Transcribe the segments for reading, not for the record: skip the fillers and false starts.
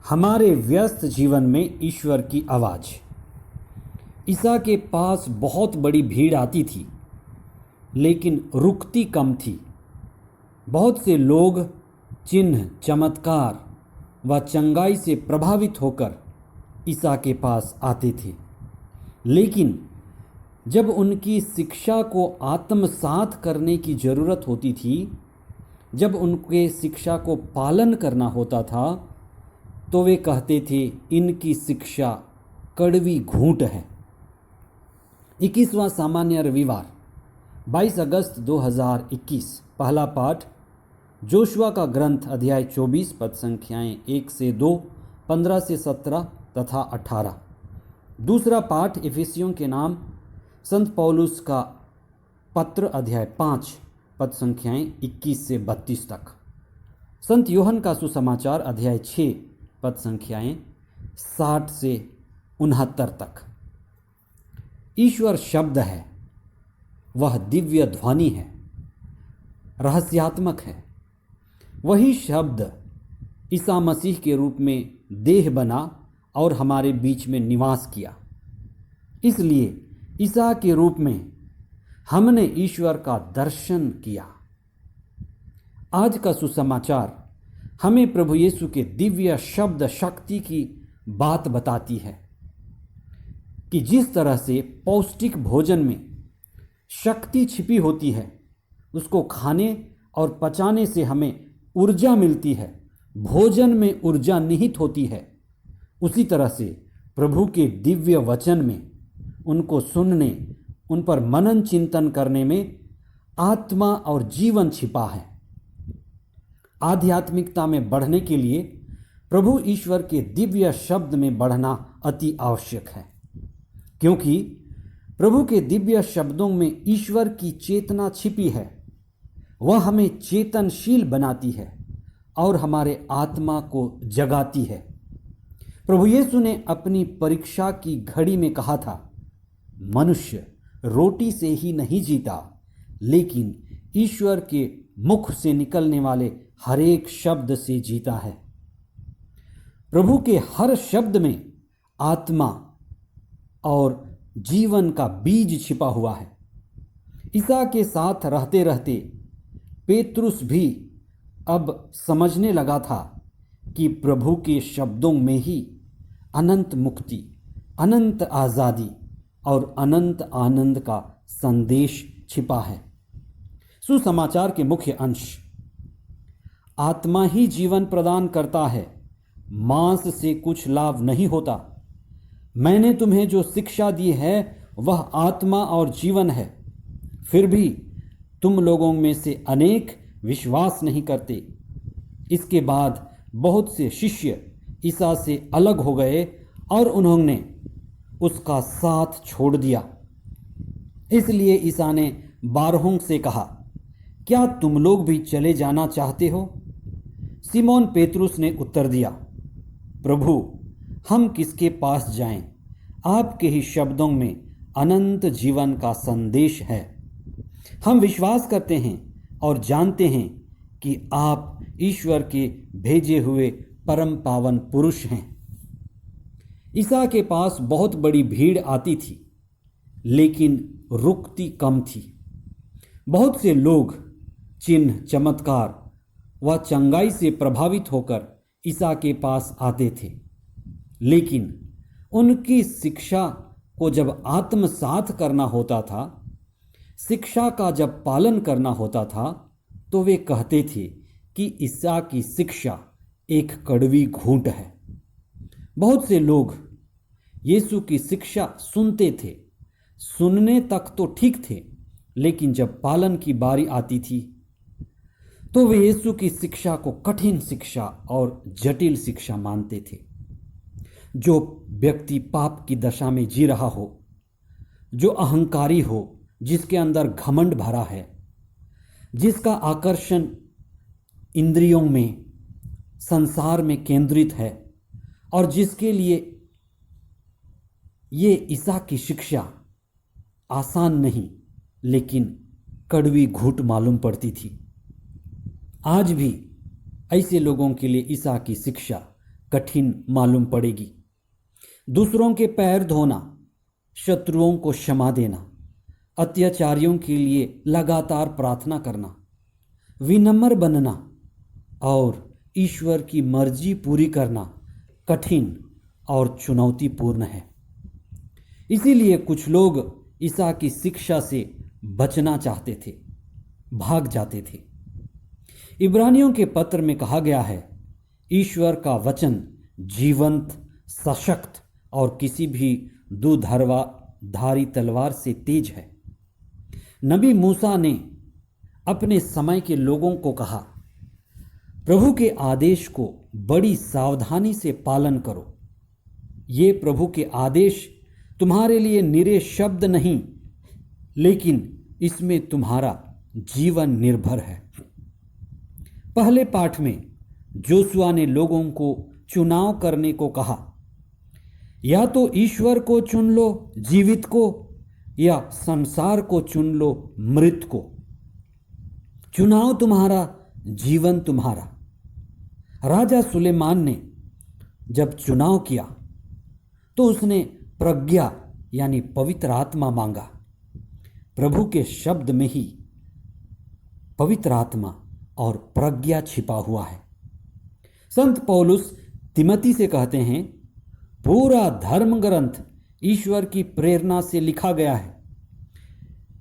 हमारे व्यस्त जीवन में ईश्वर की आवाज़। ईसा के पास बहुत बड़ी भीड़ आती थी, लेकिन रुकती कम थी। बहुत से लोग चिन्ह, चमत्कार व चंगाई से प्रभावित होकर ईसा के पास आते थे, लेकिन जब उनकी शिक्षा को आत्मसात करने की ज़रूरत होती थी, जब उनके शिक्षा को पालन करना होता था, तो वे कहते थे इनकी शिक्षा कड़वी घूंट है। 21वां सामान्य रविवार 22 अगस्त 2021। पहला पाठ जोशुआ का ग्रंथ अध्याय 24 पद संख्याएं 1 से 2, 15 से 17 तथा 18। दूसरा पाठ इफिसियों के नाम संत पौलुस का पत्र अध्याय 5 पद संख्याएं 21 से 32 तक। संत योहन का सुसमाचार अध्याय 6 पद संख्याएं 60 से 69 तक। ईश्वर शब्द है, वह दिव्य ध्वनि है, रहस्यात्मक है। वही शब्द ईसा मसीह के रूप में देह बना और हमारे बीच में निवास किया। इसलिए ईसा के रूप में हमने ईश्वर का दर्शन किया। आज का सुसमाचार हमें प्रभु यीशु के दिव्य शब्द शक्ति की बात बताती है कि जिस तरह से पौष्टिक भोजन में शक्ति छिपी होती है, उसको खाने और पचाने से हमें ऊर्जा मिलती है, भोजन में ऊर्जा निहित होती है, उसी तरह से प्रभु के दिव्य वचन में उनको सुनने, उन पर मनन चिंतन करने में आत्मा और जीवन छिपा है। आध्यात्मिकता में बढ़ने के लिए प्रभु ईश्वर के दिव्य शब्द में बढ़ना अति आवश्यक है, क्योंकि प्रभु के दिव्य शब्दों में ईश्वर की चेतना छिपी है। वह हमें चेतनशील बनाती है और हमारे आत्मा को जगाती है। प्रभु यीशु ने अपनी परीक्षा की घड़ी में कहा था, मनुष्य रोटी से ही नहीं जीता, लेकिन ईश्वर के मुख से निकलने वाले हर एक शब्द से जीता है। प्रभु के हर शब्द में आत्मा और जीवन का बीज छिपा हुआ है। ईसा के साथ रहते रहते पेतरुस भी अब समझने लगा था कि प्रभु के शब्दों में ही अनंत मुक्ति, अनंत आज़ादी और अनंत आनंद का संदेश छिपा है। सुसमाचार के मुख्य अंश। आत्मा ही जीवन प्रदान करता है, मांस से कुछ लाभ नहीं होता। मैंने तुम्हें जो शिक्षा दी है वह आत्मा और जीवन है, फिर भी तुम लोगों में से अनेक विश्वास नहीं करते। इसके बाद बहुत से शिष्य ईसा से अलग हो गए और उन्होंने उसका साथ छोड़ दिया। इसलिए ईसा ने 12 से कहा, क्या तुम लोग भी चले जाना चाहते हो? सिमोन पेतरुस ने उत्तर दिया, प्रभु, हम किसके पास जाएं? आपके ही शब्दों में अनंत जीवन का संदेश है। हम विश्वास करते हैं और जानते हैं कि आप ईश्वर के भेजे हुए परम पावन पुरुष हैं। ईसा के पास बहुत बड़ी भीड़ आती थी, लेकिन रुकती कम थी। बहुत से लोग चिन्ह, चमत्कार व चंगाई से प्रभावित होकर ईसा के पास आते थे, लेकिन उनकी शिक्षा को जब आत्मसात करना होता था, शिक्षा का जब पालन करना होता था, तो वे कहते थे कि ईसा की शिक्षा एक कड़वी घूंट है। बहुत से लोग यीशु की शिक्षा सुनते थे, सुनने तक तो ठीक थे, लेकिन जब पालन की बारी आती थी तो वे यीशु की शिक्षा को कठिन शिक्षा और जटिल शिक्षा मानते थे। जो व्यक्ति पाप की दशा में जी रहा हो, जो अहंकारी हो, जिसके अंदर घमंड भरा है, जिसका आकर्षण इंद्रियों में, संसार में केंद्रित है और जिसके लिए ये ईसा की शिक्षा आसान नहीं लेकिन कड़वी घूंट मालूम पड़ती थी, आज भी ऐसे लोगों के लिए ईसा की शिक्षा कठिन मालूम पड़ेगी। दूसरों के पैर धोना, शत्रुओं को क्षमा देना, अत्याचारियों के लिए लगातार प्रार्थना करना, विनम्र बनना और ईश्वर की मर्जी पूरी करना कठिन और चुनौतीपूर्ण है। इसीलिए कुछ लोग ईसा की शिक्षा से बचना चाहते थे, भाग जाते थे। इब्रानियों के पत्र में कहा गया है, ईश्वर का वचन जीवंत, सशक्त और किसी भी दुधारी तलवार से तेज है। नबी मूसा ने अपने समय के लोगों को कहा, प्रभु के आदेश को बड़ी सावधानी से पालन करो। ये प्रभु के आदेश तुम्हारे लिए निरे शब्द नहीं, लेकिन इसमें तुम्हारा जीवन निर्भर है। पहले पाठ में जोशुआ ने लोगों को चुनाव करने को कहा, या तो ईश्वर को चुन लो जीवित को, या संसार को चुन लो मृत को। चुनाव तुम्हारा, जीवन तुम्हारा। राजा सुलेमान ने जब चुनाव किया तो उसने प्रज्ञा यानी पवित्र आत्मा मांगा। प्रभु के शब्द में ही पवित्र आत्मा और प्रज्ञा छिपा हुआ है। संत पौलुस तिमोथी से कहते हैं, पूरा धर्म ग्रंथ ईश्वर की प्रेरणा से लिखा गया है।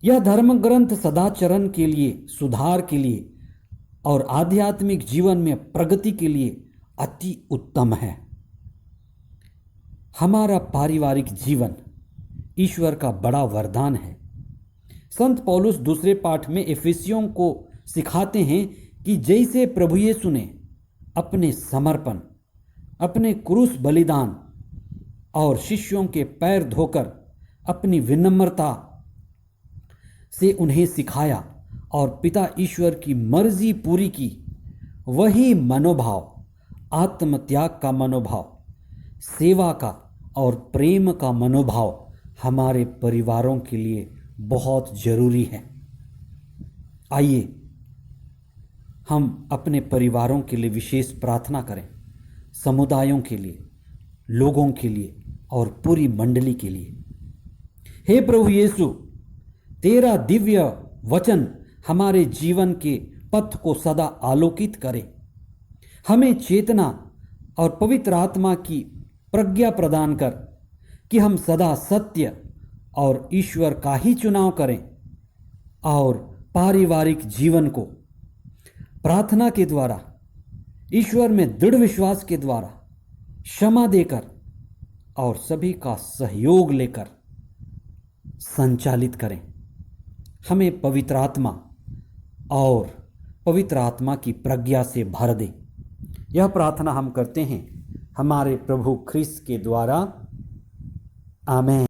यह धर्म ग्रंथ सदाचरण के लिए, सुधार के लिए और आध्यात्मिक जीवन में प्रगति के लिए अति उत्तम है। हमारा पारिवारिक जीवन ईश्वर का बड़ा वरदान है। संत पौलुस दूसरे पाठ में इफिसियों को सिखाते हैं कि जैसे प्रभु यीशु ने अपने समर्पण, अपने क्रूस बलिदान और शिष्यों के पैर धोकर अपनी विनम्रता से उन्हें सिखाया और पिता ईश्वर की मर्जी पूरी की, वही मनोभाव, आत्मत्याग का मनोभाव, सेवा का और प्रेम का मनोभाव हमारे परिवारों के लिए बहुत जरूरी है। आइए हम अपने परिवारों के लिए विशेष प्रार्थना करें, समुदायों के लिए, लोगों के लिए और पूरी मंडली के लिए। हे प्रभु यीशु, तेरा दिव्य वचन हमारे जीवन के पथ को सदा आलोकित करे। हमें चेतना और पवित्र आत्मा की प्रज्ञा प्रदान कर कि हम सदा सत्य और ईश्वर का ही चुनाव करें और पारिवारिक जीवन को प्रार्थना के द्वारा, ईश्वर में दृढ़ विश्वास के द्वारा, क्षमा देकर और सभी का सहयोग लेकर संचालित करें। हमें पवित्र आत्मा और पवित्र आत्मा की प्रज्ञा से भर दे। यह प्रार्थना हम करते हैं हमारे प्रभु ख्रिस्त के द्वारा, आमीन।